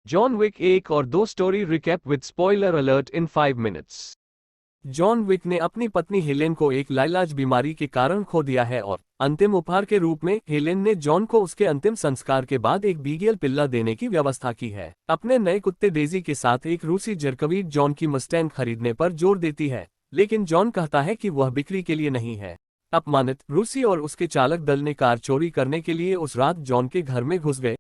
John Wick 1 और 2 story recap with spoiler alert in 5 minutes. John Wick ने अपनी पत्नी हेलेन को एक लाइलाज बीमारी के कारण खो दिया है और अंतिम उपहार के रूप में हेलेन ने जॉन को उसके अंतिम संस्कार के बाद एक बीगल पिल्ला देने की व्यवस्था की है। अपने नए कुत्ते डेजी के साथ एक रूसी जरकवीट जॉन की मस्टैंग खरीदने पर जोर देती है, लेकिन जॉन कहता है कि वह बिक्री के लिए नहीं है। अपमानित रूसी और उसके चालक दल ने कार चोरी करने के लिए उस रात जॉन के घर में घुस गए।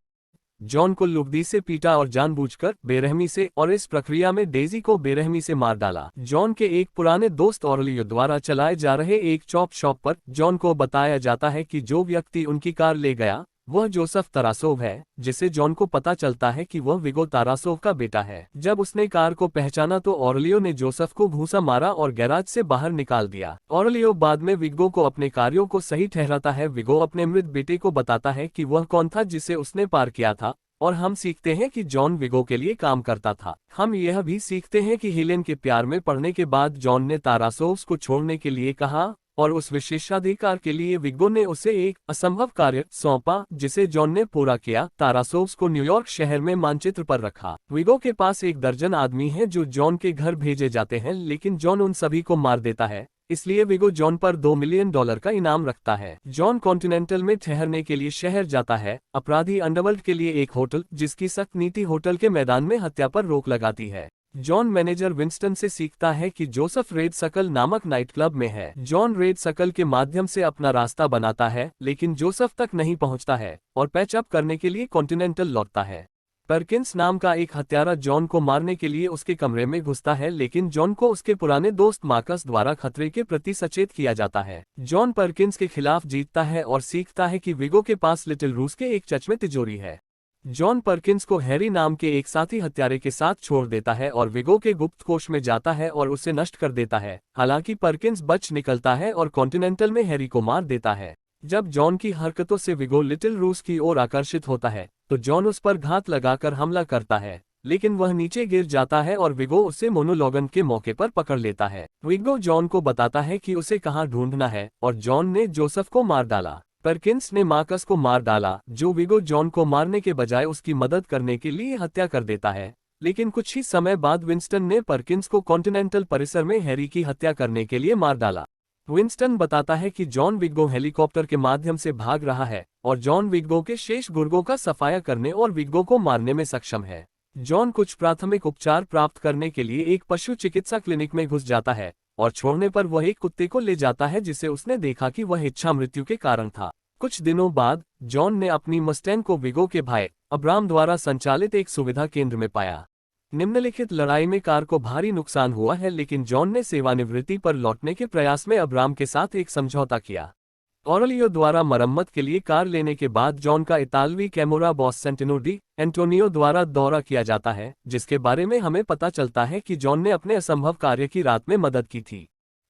जॉन को लुगदी से पीटा और जानबूझकर बेरहमी से, और इस प्रक्रिया में डेजी को बेरहमी से मार डाला। जॉन के एक पुराने दोस्त ऑरलियो द्वारा चलाए जा रहे एक चॉप शॉप पर जॉन को बताया जाता है कि जो व्यक्ति उनकी कार ले गया वह जोसेफ तारासोव है, जिसे जॉन को पता चलता है कि वह विगो तारासोव का बेटा है। जब उसने कार को पहचाना तो ऑरलियो ने जोसेफ को घूंसा मारा और गैराज से बाहर निकाल दिया। ऑरलियो बाद में विगो को अपने कार्यों को सही ठहराता है। विगो अपने मृत बेटे को बताता है कि वह कौन था जिसे उसने पार किया था, और हम सीखते हैं कि जॉन विगो के लिए काम करता था। हम यह भी सीखते हैं कि हेलेन के प्यार में पड़ने के बाद जॉन ने तारासोव्स को छोड़ने के लिए कहा, और उस विशेषाधिकार के लिए विगो ने उसे एक असंभव कार्य सौंपा जिसे जॉन ने पूरा किया। तारासोव्स को न्यूयॉर्क शहर में मानचित्र पर रखा। विगो के पास 1 दर्जन आदमी हैं जो जॉन के घर भेजे जाते हैं, लेकिन जॉन उन सभी को मार देता है। इसलिए विगो जॉन पर $2 मिलियन का इनाम रखता है। जॉन कॉन्टिनेंटल में ठहरने के लिए शहर जाता है। अपराधी अंडरवर्ल्ड के लिए एक होटल, जिसकी सख्त नीति होटल के मैदान में हत्या पर रोक लगाती है। जॉन मैनेजर विंस्टन से सीखता है कि जोसेफ रेड सकल नामक नाइट क्लब में है। जॉन रेड सकल के माध्यम से अपना रास्ता बनाता है, लेकिन जोसेफ तक नहीं पहुंचता है और पैच अप करने के लिए कॉन्टिनेंटल लौटता है। परकिंस नाम का एक हत्यारा जॉन को मारने के लिए उसके कमरे में घुसता है, लेकिन जॉन को उसके पुराने दोस्त मार्कस द्वारा खतरे के प्रति सचेत किया जाता है। जॉन परकिंस के खिलाफ जीतता है और सीखता है कि विगो के पास लिटिल रूस के एक चच में तिजोरी है। जॉन परकिंस को हैरी नाम के एक साथी हत्यारे के साथ छोड़ देता है और विगो के गुप्त कोष में जाता है और उसे नष्ट कर देता है। हालांकि परकिंस बच निकलता है और कॉन्टिनेंटल में हैरी को मार देता है। जब जॉन की हरकतों से विगो लिटिल रूस की ओर आकर्षित होता है तो जॉन उस पर घात लगाकर हमला करता है, लेकिन वह नीचे गिर जाता है और विगो उसे मोनोलोगन के मौके पर पकड़ लेता है। विगो जॉन को बताता है कि उसे कहाँ ढूंढना है और जॉन ने जोसेफ को मार डाला। परकिंस ने मार्कस को मार डाला, जो विगो जॉन को मारने के बजाय उसकी मदद करने के लिए हत्या कर देता है। लेकिन कुछ ही समय बाद विंस्टन ने परकिंस को कॉन्टिनेंटल परिसर में हैरी की हत्या करने के लिए मार डाला। विंस्टन बताता है कि जॉन विगो हेलीकॉप्टर के माध्यम से भाग रहा है और जॉन विगो के शेष गुर्गों का सफाया करने और विगो को मारने में सक्षम है। जॉन कुछ प्राथमिक उपचार प्राप्त करने के लिए एक पशु चिकित्सा क्लिनिक में घुस जाता है और छोड़ने पर वह एक कुत्ते को ले जाता है जिसे उसने देखा कि वह इच्छा मृत्यु के कारण था। कुछ दिनों बाद जॉन ने अपनी मस्टैंग को विगो के भाई अब्राम द्वारा संचालित एक सुविधा केंद्र में पाया। निम्नलिखित लड़ाई में कार को भारी नुकसान हुआ है, लेकिन जॉन ने सेवानिवृत्ति पर लौटने के प्रयास में अब्राम के साथ एक समझौता किया। ऑरलियो द्वारा मरम्मत के लिए कार लेने के बाद जॉन का इतालवी कैमोरा बॉस सेंटिनो डी एंटोनियो द्वारा दौरा किया जाता है, जिसके बारे में हमें पता चलता है कि जॉन ने अपने असंभव कार्य की रात में मदद की थी।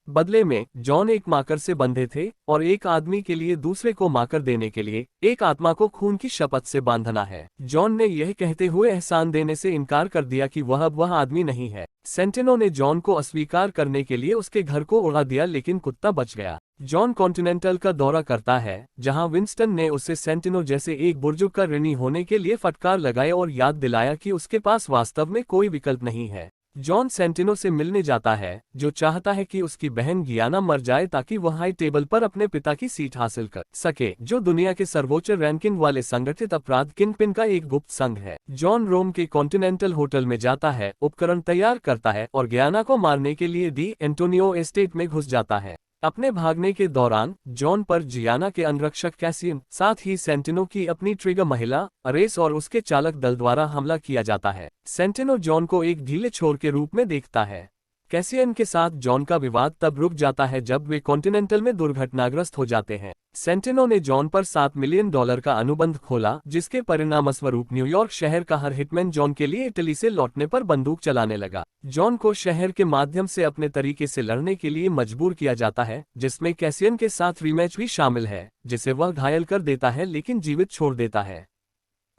बदले में जॉन एक माकर से बंधे थे और एक आदमी के लिए दूसरे को माकर देने के लिए एक आत्मा को खून की शपथ से बांधना है। जॉन ने यह कहते हुए एहसान देने से इनकार कर दिया कि वह अब वह आदमी नहीं है। सेंटिनो ने जॉन को अस्वीकार करने के लिए उसके घर को उड़ा दिया, लेकिन कुत्ता बच गया। जॉन कॉन्टिनेंटल का दौरा करता है, जहां विंस्टन ने उसे सेंटिनो जैसे एक बुर्जुर्ग का ऋणी होने के लिए फटकार लगाए और याद दिलाया कि उसके पास वास्तव में कोई विकल्प नहीं है। जॉन सेंटिनो से मिलने जाता है, जो चाहता है कि उसकी बहन गियाना मर जाए ताकि वह हाई टेबल पर अपने पिता की सीट हासिल कर सके, जो दुनिया के सर्वोच्च रैंकिंग वाले संगठित अपराध किंगपिन का एक गुप्त संघ है। जॉन रोम के कॉन्टिनेंटल होटल में जाता है, उपकरण तैयार करता है और गियाना को मारने के लिए डी एंटोनियो एस्टेट में घुस जाता है। अपने भागने के दौरान जॉन पर जियाना के अंगरक्षक कैसियन, साथ ही सेंटिनो की अपनी ट्रिगर महिला अरेस और उसके चालक दल द्वारा हमला किया जाता है। सेंटिनो जॉन को एक ढीले छोर के रूप में देखता है। कैसियन के साथ जॉन का विवाद तब रुक जाता है जब वे कॉन्टिनेंटल में दुर्घटनाग्रस्त हो जाते हैं। सेंटिनो ने जॉन पर $7 मिलियन का अनुबंध खोला, जिसके परिणामस्वरूप न्यूयॉर्क शहर का हर हिटमैन जॉन के लिए इटली से लौटने पर बंदूक चलाने लगा। जॉन को शहर के माध्यम से अपने तरीके से लड़ने के लिए मजबूर किया जाता है, जिसमें कैसियन के साथ रीमैच भी शामिल है, जिसे वह घायल कर देता है लेकिन जीवित छोड़ देता है।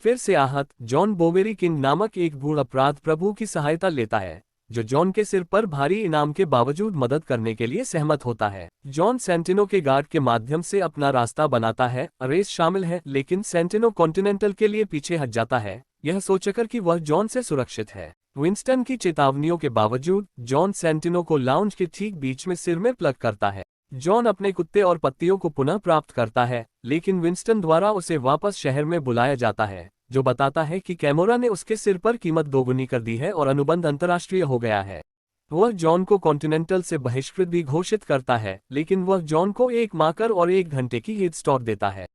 फिर से आहत जॉन बोवेरी किंग नामक एक गूढ़ अपराध प्रभु की सहायता लेता है, जो जॉन के सिर पर भारी इनाम के बावजूद मदद करने के लिए सहमत होता है। जॉन सेंटिनो के गार्ड के माध्यम से अपना रास्ता बनाता है। अरेस शामिल है, लेकिन सेंटिनो कॉन्टिनेंटल के लिए पीछे हट जाता है। यह सोचकर कि वह जॉन से सुरक्षित है। विंस्टन की चेतावनियों के बावजूद जॉन सेंटिनो को लाउंज के ठीक बीच में सिर में प्लग करता है। जॉन अपने कुत्ते और पत्तियों को पुनः प्राप्त करता है, लेकिन विंस्टन द्वारा उसे वापस शहर में बुलाया जाता है, जो बताता है कि कैमोरा ने उसके सिर पर कीमत दोगुनी कर दी है और अनुबंध अंतर्राष्ट्रीय हो गया है। वह जॉन को कॉन्टिनेंटल से बहिष्कृत भी घोषित करता है, लेकिन वह जॉन को एक मार्कर और 1 घंटे की ईद स्टॉक देता है।